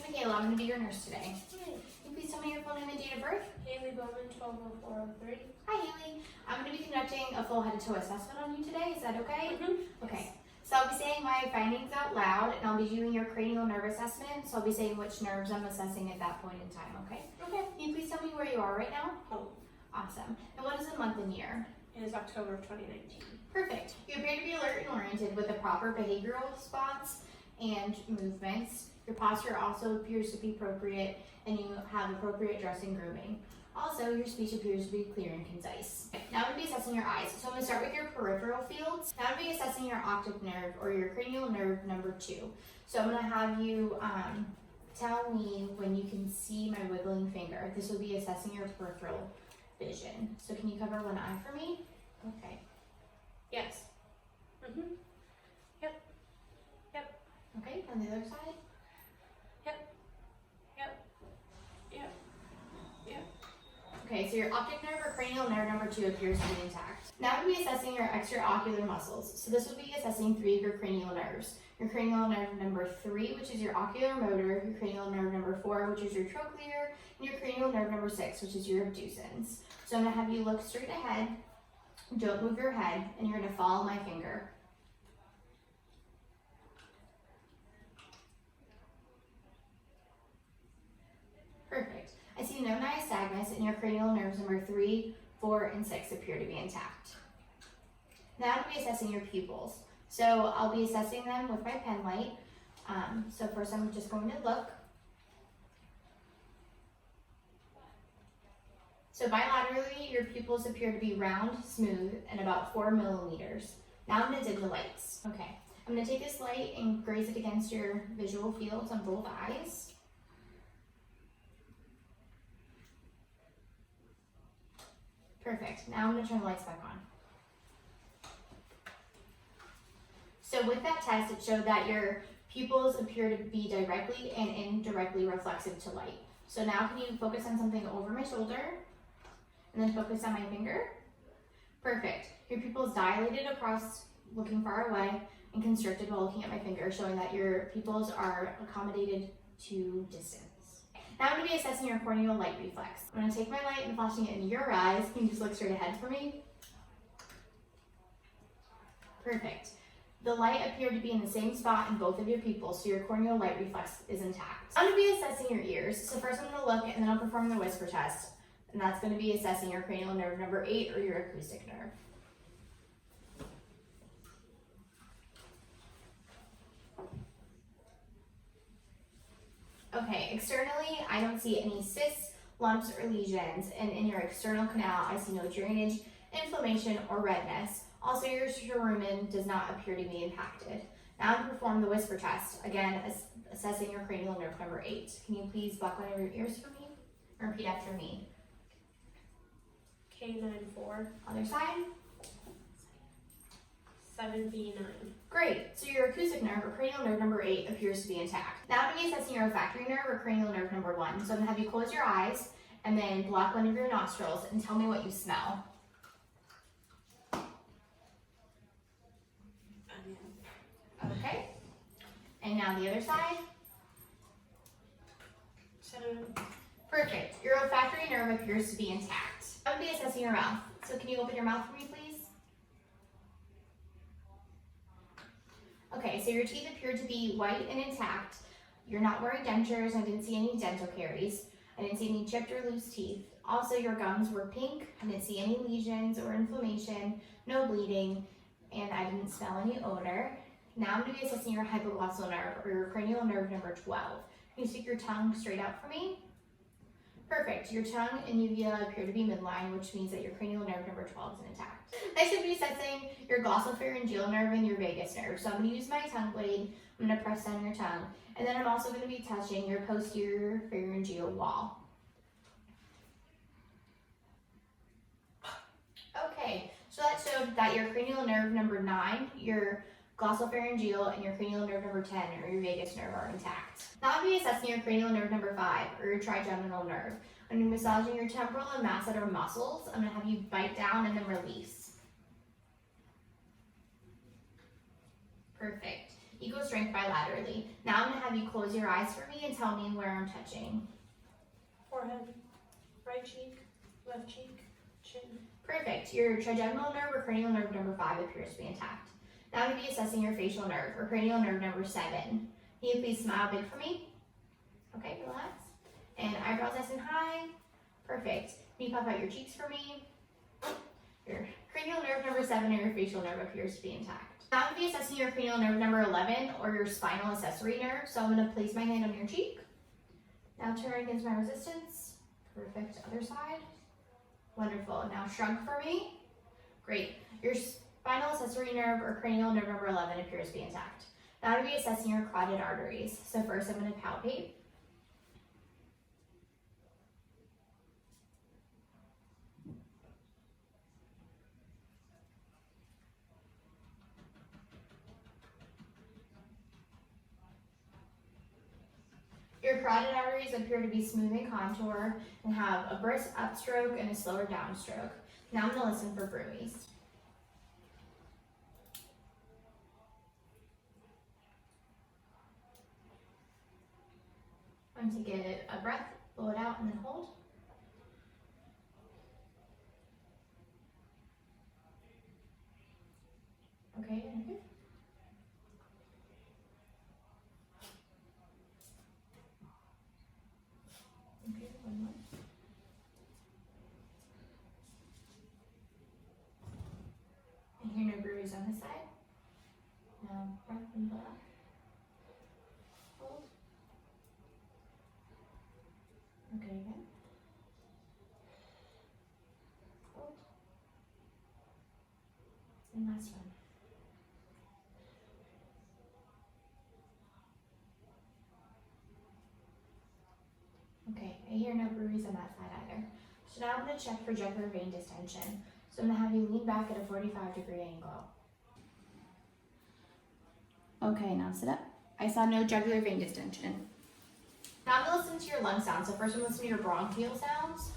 is Michaela. I'm going to be your nurse today. Can you please tell me your full name and date of birth? Haley Bowman, 120403. Hi, Haley. I'm going to be conducting a full head-to-toe assessment on you today. Is that okay? Mm-hmm. Okay. So I'll be saying my findings out loud, and I'll be doing your cranial nerve assessment. So I'll be saying which nerves I'm assessing at that point in time, okay? Okay. Can you please tell me where you are right now? Home. Awesome. And what is the month and year? It is October of 2019. Perfect. You appear to be alert and oriented with the proper behavioral response and movements. Your posture also appears to be appropriate, and you have appropriate dress and grooming. Also, your speech appears to be clear and concise. Now I'm going to be assessing your eyes. So I'm going to start with your peripheral fields. Now I'm going to be assessing your optic nerve, or your cranial nerve number 2. So I'm going to have you tell me when you can see my wiggling finger. This will be assessing your peripheral vision. So can you cover one eye for me? Okay. Yes. Mm-hmm. Yep. Yep. Okay, on the other side? Yep. Yep. Yep. Yep. Okay, so your optic nerve or cranial nerve number 2 appears to be intact. Now we'll be assessing your extraocular muscles. So this will be assessing 3 of your cranial nerves. Your cranial nerve number 3, which is your ocular motor, your cranial nerve number 4, which is your trochlear, and your cranial nerve number 6, which is your abducens. So I'm going to have you look straight ahead, don't move your head, and you're going to follow my finger. Perfect. I see no nystagmus, and your cranial nerves number 3, 4, and 6 appear to be intact. Now I'll be assessing your pupils. So I'll be assessing them with my pen light. So first I'm just going to look. So bilaterally, your pupils appear to be round, smooth, and about 4 millimeters. Now I'm going to dim the lights. Okay, I'm going to take this light and graze it against your visual fields on both eyes. Perfect. Now I'm going to turn the lights back on. So with that test, it showed that your pupils appear to be directly and indirectly reflexive to light. So now can you focus on something over my shoulder and then focus on my finger? Perfect. Your pupils dilated across looking far away and constricted while looking at my finger, showing that your pupils are accommodated to distance. Now I'm going to be assessing your corneal light reflex. I'm going to take my light and flashing it in your eyes. Can you just look straight ahead for me? Perfect. The light appeared to be in the same spot in both of your pupils, so your corneal light reflex is intact. I'm going to be assessing your ears. So first I'm going to look, and then I'll perform the whisper test. And that's going to be assessing your cranial nerve number 8 or your acoustic nerve. Okay, externally, I don't see any cysts, lumps, or lesions. And in your external canal, I see no drainage, inflammation, or redness. Also, your cerumen does not appear to be impacted. Now I'm going to perform the whisper test, again, assessing your cranial nerve number 8. Can you please block one of your ears for me? Repeat after me. K94. Other side. 7B9. Great. So your acoustic nerve or cranial nerve number 8 appears to be intact. Now I'm going to be assessing your olfactory nerve or cranial nerve number 1. So I'm going to have you close your eyes and then block one of your nostrils and tell me what you smell. Okay. And now the other side. 7. Perfect. Your olfactory nerve appears to be intact. I'm going to be assessing your mouth. So can you open your mouth for me, please? Okay, so your teeth appear to be white and intact. You're not wearing dentures. I didn't see any dental caries. I didn't see any chipped or loose teeth. Also, your gums were pink. I didn't see any lesions or inflammation, no bleeding, and I didn't smell any odor. Now I'm going to be assessing your hypoglossal nerve, or your cranial nerve number 12. Can you stick your tongue straight out for me? Perfect. Your tongue and uvula appear to be midline, which means that your cranial nerve number 12 is intact. Next, I'm going to be assessing your glossopharyngeal nerve and your vagus nerve. So I'm going to use my tongue blade. I'm going to press down your tongue. And then I'm also going to be touching your posterior pharyngeal wall. Okay, so that showed that your cranial nerve number 9, your glossopharyngeal, and your cranial nerve number 10, or your vagus nerve, are intact. Now I'll be assessing your cranial nerve number 5, or your trigeminal nerve. I'm going to be massaging your temporal and masseter muscles. I'm going to have you bite down and then release. Perfect. equal strength bilaterally. Now I'm gonna have you close your eyes for me and tell me where I'm touching. Forehead, right cheek, left cheek, chin. Perfect. Your trigeminal nerve or cranial nerve number 5 appears to be intact. Now I'm going to be assessing your facial nerve or cranial nerve number 7. Can you please smile big for me? Okay, relax. And eyebrows nice and high. Perfect. Can you puff out your cheeks for me? Your cranial nerve number 7 or your facial nerve appears to be intact. Now I'm going to be assessing your cranial nerve number 11 or your spinal accessory nerve. So I'm going to place my hand on your cheek. Now turn against my resistance. Perfect. Other side. Wonderful. Now shrug for me. Great. Your spinal accessory nerve or cranial nerve number 11 appears to be intact. Now I'm going to be assessing your carotid arteries. So first I'm going to palpate. Your carotid arteries appear to be smooth in contour and have a brisk upstroke and a slower downstroke. Now I'm going to listen for bruise. I'm going to take a breath, blow it out, and then hold. Okay, and good. Okay, one more. I hear no bruise on this side. Now breath and blow out. Hold. Okay, again. Hold. And last one. Okay, I hear no bruise on that side either. So now I'm going to check for jugular vein distension. So I'm going to have you lean back at a 45-degree angle. Okay, now sit up. I saw no jugular vein distension. Now I'm going to listen to your lung sounds. So first I'm going to listen to your bronchial sounds.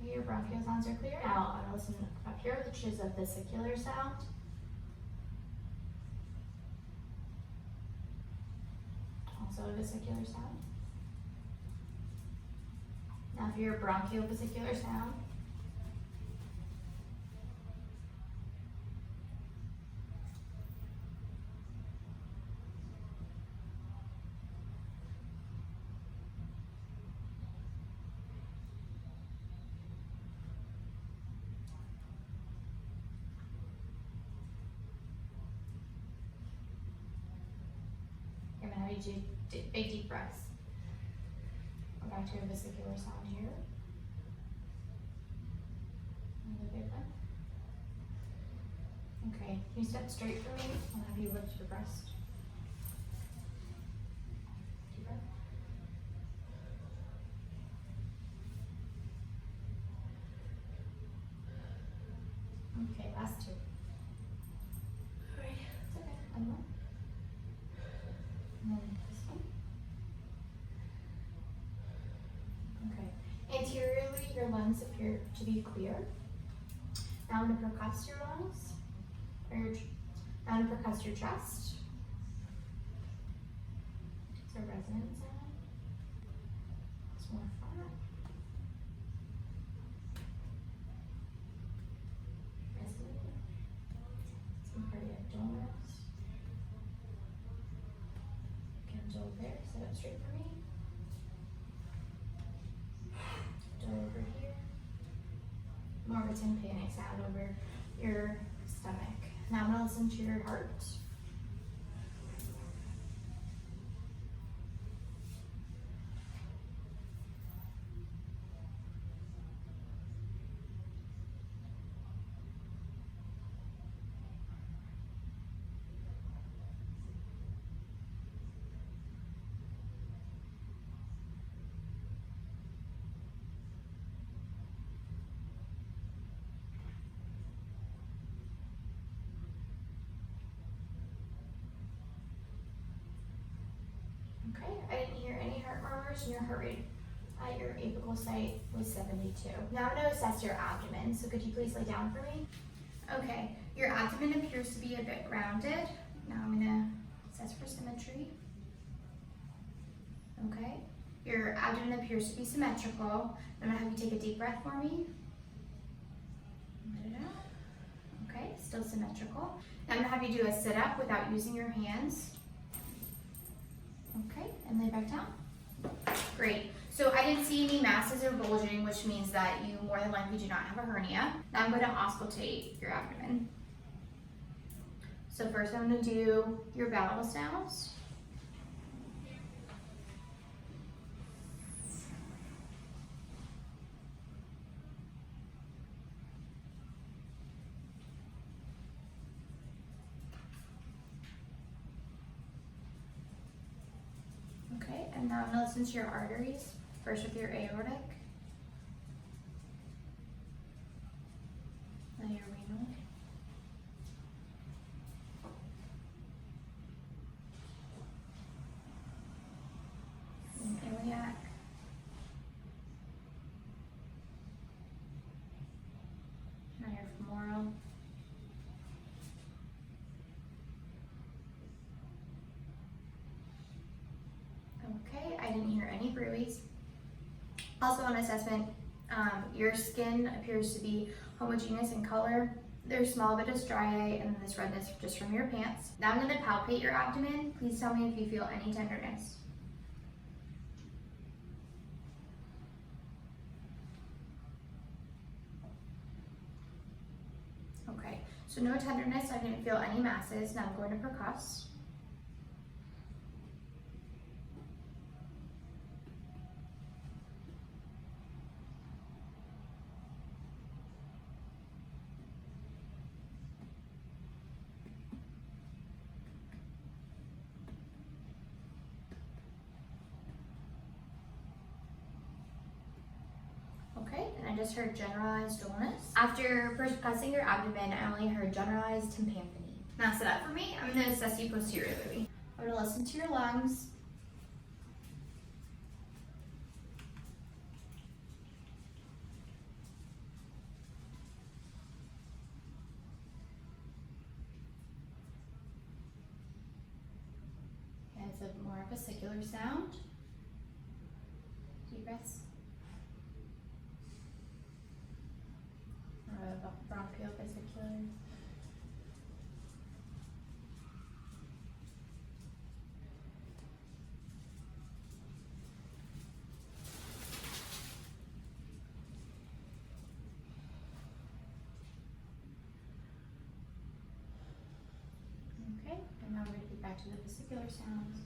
Your bronchial sounds are clear. Now I'm going to listen up here, which is a vesicular sound. Also a vesicular sound. Now for your bronchial vesicular sound. I'm going to have you do big deep breaths. Go back to your vesicular sound here. Another big one. Okay, can you step straight for me? I'll have you lift your breast. Deep breath. Okay, last two. Alright. It's okay, one more. And then this one. Okay. Anteriorly, your lungs appear to be clear. Now I'm going to percuss your lungs. Now I'm going to percuss your chest. It's a resonant sound. It's more flat. Resonant. Some cardiac dullness. Again, dull there. Set up straight for me. Dull over here. More of a tympanic sound over your stomach. Now I'm going to listen to your heart. Okay, I didn't hear any heart murmurs, and your heart rate at your apical site was 72. Now I'm going to assess your abdomen, so could you please lay down for me? Okay, your abdomen appears to be a bit rounded. Now I'm going to assess for symmetry. Okay, your abdomen appears to be symmetrical. I'm going to have you take a deep breath for me. Let it out. Okay, still symmetrical. Now I'm going to have you do a sit-up without using your hands. Okay, and lay back down. Great. So I didn't see any masses or bulging, which means that you more than likely do not have a hernia. Now I'm going to auscultate your abdomen. So first I'm going to do your bowel sounds. Okay, and now I'm going to listen to your arteries. First with your aortic, then your renal, and iliac, now your femoral, okay, I didn't hear any bruits. Also on assessment, your skin appears to be homogeneous in color. There's small bit of striae and this redness just from your pants. Now I'm going to palpate your abdomen. Please tell me if you feel any tenderness. Okay, so no tenderness. I didn't feel any masses. Now I'm going to percuss. Okay, and I just heard generalized dullness. After percussing your abdomen, I only heard generalized tympani. Now sit up for me. I'm going to assess you posteriorly. I'm going to listen to your lungs. It has a more vesicular sound. Deep breaths. Bronchial vesicular. Okay, and now we're going to get back to the vesicular sounds.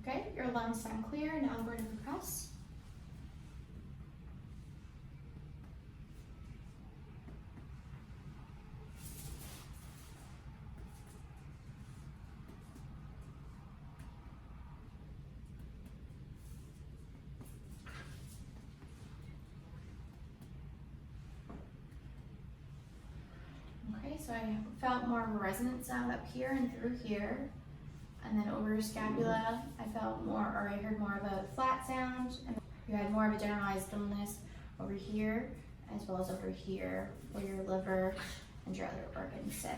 Okay, your lungs sound clear. Now I'm going to percuss. Okay, so I felt more of a resonant sound up here and through here. And then over your scapula, I felt more, or I heard more of a flat sound. And you had more of a generalized dullness over here, as well as over here, where your liver and your other organs sit.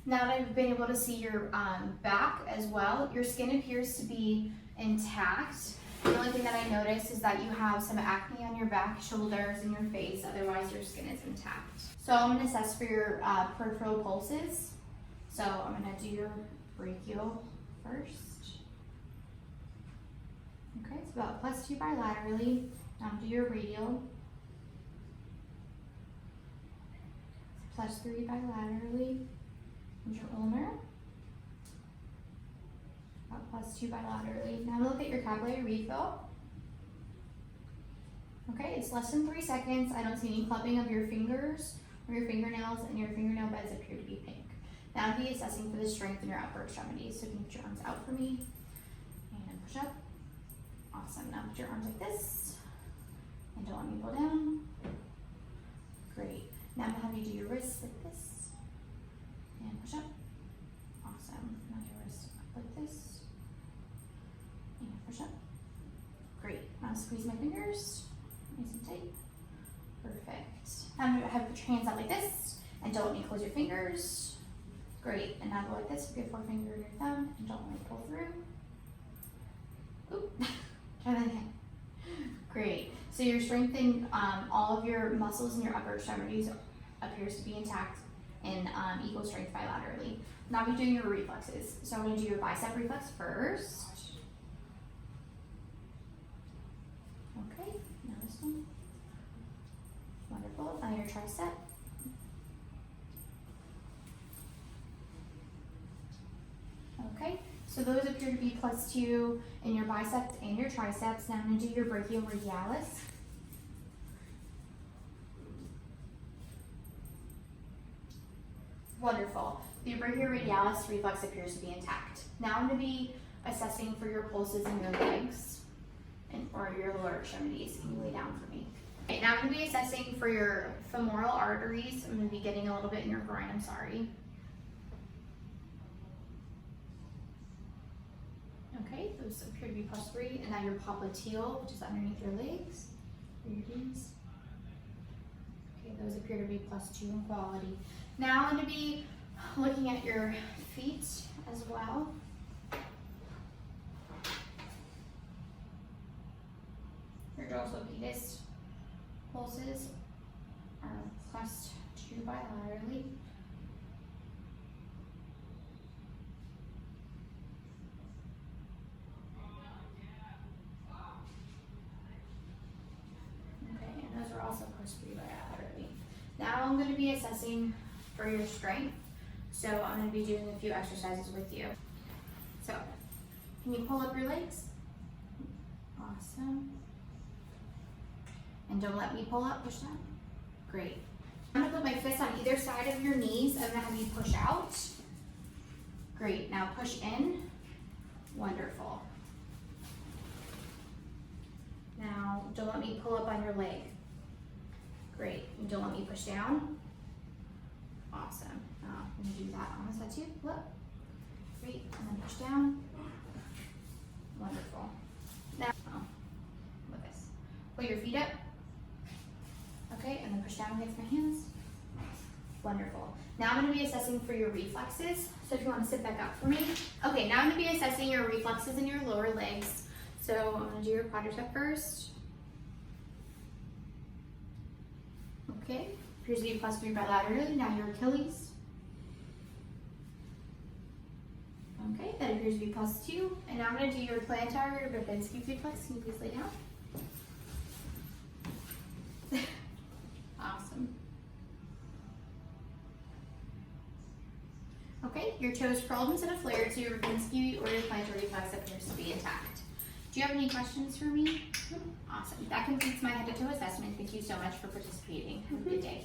Now that I've been able to see your back as well, your skin appears to be intact. The only thing that I noticed is that you have some acne on your back, shoulders, and your face. Otherwise, your skin is intact. So I'm going to assess for your peripheral pulses. So I'm going to do your brachial first. Okay, it's about +2 bilaterally. Now do your radial. +3 bilaterally. And your ulnar. About +2 bilaterally. Now look at your capillary refill. Okay, it's less than 3 seconds. I don't see any clumping of your fingers Your fingernails and your fingernail beds appear to be pink. Now I'll be assessing for the strength in your upper extremities. So you can put your arms out for me and push up. Awesome. Now put your arms like this and don't let me pull down. Great. Now I'm gonna have you do your wrists like this and push up. Awesome. Now your wrists up like this and push up. Great. Now squeeze my fingers nice and tight. Perfect. Now I'm gonna have you put your hands out like this and don't let me close your fingers. Great. And now go like this with your forefinger and your thumb and don't let me pull through. Oop. Try that again. Great. So you're strengthening all of your muscles in your upper extremities appears to be intact and equal strength bilaterally. Now we're doing your reflexes. So I'm going to do your bicep reflex first. Okay, now this one. Wonderful. Now your tricep. Okay, so those appear to be +2 in your biceps and your triceps. Now I'm going to do your brachioradialis. Wonderful. The brachioradialis reflex appears to be intact. Now I'm going to be assessing for your pulses in your legs or your lower extremities. Can you lay down for me? Okay, now I'm going to be assessing for your femoral arteries. I'm going to be getting a little bit in your groin, I'm sorry. Okay, those appear to be +3. And now your popliteal, which is underneath your legs, or your knees. Okay, those appear to be +2 in quality. Now I'm going to be looking at your feet as well. Your dorsal pedis pulses are +2 bilaterally. Okay, and those are also +3 bilaterally. Now I'm going to be assessing for your strength. So I'm going to be doing a few exercises with you. So, can you pull up your legs? Awesome. And don't let me pull up, push down. Great. I'm going to put my fists on either side of your knees. I'm going to have you push out. Great. Now push in. Wonderful. Now don't let me pull up on your leg. Great. And don't let me push down. Awesome. Now I'm going to do that on this side too. Look. Great. And then push down. Wonderful. Now, look at this. Put your feet up. Okay, and then push down against my hands. Wonderful. Now I'm going to be assessing for your reflexes. So if you want to sit back up for me. Okay, now I'm going to be assessing your reflexes in your lower legs. So I'm going to do your quadricep first. Okay, appears to be +3 bilaterally. Now your Achilles. Okay, that appears to be +2. And now I'm going to do your plantar or Babinski reflex. Can you please lay down? Awesome. Okay, your toes curled instead of flared, so your Babinski or your plantar reflex appears to be intact. Do you have any questions for me? Awesome. That completes my head to toe assessment. Thank you so much for participating. Have a good day.